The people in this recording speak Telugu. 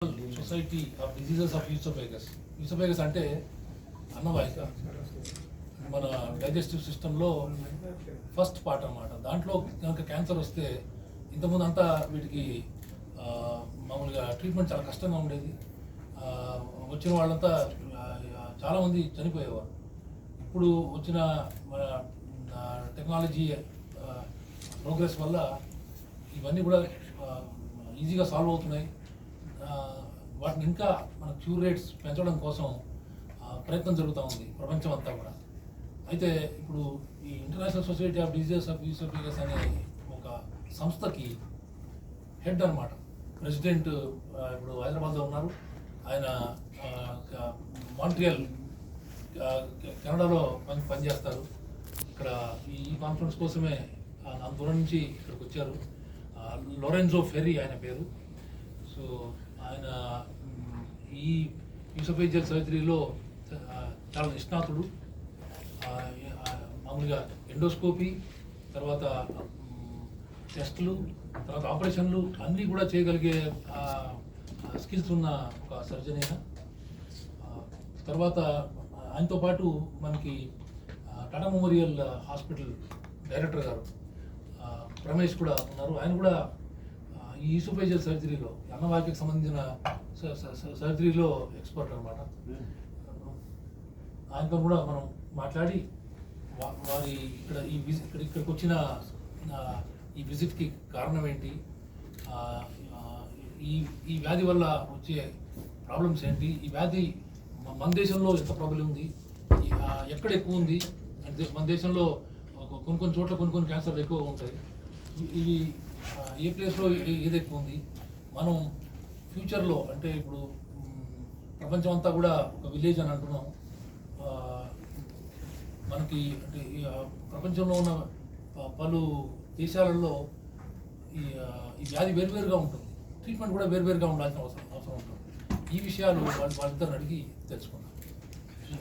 Society of diseases of oesophagus. Oesophagus అంటే అన్నవాహిక, మన డైజెస్టివ్ సిస్టంలో ఫస్ట్ పార్ట్ అన్నమాట. దాంట్లో కనుక క్యాన్సర్ వస్తే ఇంతకుముందు అంతా వీటికి మామూలుగా ట్రీట్మెంట్ చాలా కష్టంగా ఉండేది. వచ్చిన వాళ్ళంతా చాలామంది చనిపోయేవారు. ఇప్పుడు వచ్చిన మన టెక్నాలజీ ప్రోగ్రెస్ వల్ల ఇవన్నీ కూడా ఈజీగా సాల్వ్ అవుతున్నాయి. వాటిని ఇంకా మన క్యూర్ రేట్స్ పెంచడం కోసం ప్రయత్నం జరుగుతూ ఉంది ప్రపంచం అంతా కూడా. అయితే ఇప్పుడు ఈ international society of diseases of oesophagus అనే ఒక సంస్థకి హెడ్ అన్నమాట. ప్రెసిడెంట్ ఇప్పుడు హైదరాబాద్లో ఉన్నారు. ఆయన మాంట్రియల్ కెనడాలో పనిచేస్తారు. ఇక్కడ ఈ కాన్ఫరెన్స్ కోసమే అంత దూరం నుంచి ఇక్కడికి వచ్చారు. లోరెన్జో ఫెర్రీ ఆయన పేరు. సో ఆయన ఈ యూసోఫేజియల్ సర్జరీలో చాలా నిష్ణాతుడు. మామూలుగా ఎండోస్కోపీ, తర్వాత టెస్టులు, తర్వాత ఆపరేషన్లు అన్నీ కూడా చేయగలిగే స్కిల్స్ ఉన్న ఒక సర్జన్ అయినా. తర్వాత ఆయనతో పాటు మనకి టాటా మెమోరియల్ హాస్పిటల్ డైరెక్టర్ గారు రమేష్ కూడా ఉన్నారు. ఆయన కూడా ఈ యూసోఫేజియల్ సర్జరీలో, అన్నవాహికకు సంబంధించిన సర్జరీలో ఎక్స్పర్ట్ అనమాట. ఆయనతో కూడా మనం మాట్లాడి వారి ఇక్కడికి వచ్చిన ఈ విజిట్కి కారణం ఏంటి, ఈ వ్యాధి వల్ల వచ్చే ప్రాబ్లమ్స్ ఏంటి, ఈ వ్యాధి మన దేశంలో ఎంత ప్రాబ్లం ఉంది, ఎక్కడ ఎక్కువ ఉంది అంటే మన దేశంలో కొన్ని చోట్ల కొన్ని క్యాన్సర్లు ఎక్కువ ఉంటాయి. ఇవి ఏ ప్లేస్లో ఏది ఎక్కువ ఉంది, మనం ఫ్యూచర్లో అంటే ఇప్పుడు ప్రపంచం అంతా కూడా ఒక విలేజ్ అని అంటున్నాం. మనకి అంటే ప్రపంచంలో ఉన్న పలు దేశాలలో ఈ వ్యాధి వేరువేరుగా ఉంటుంది, ట్రీట్మెంట్ కూడా వేరువేరుగా ఉండాల్సిన అవసరం ఉంటుంది. ఈ విషయాలు వాళ్ళిద్దరిని అడిగి తెలుసుకున్నాం.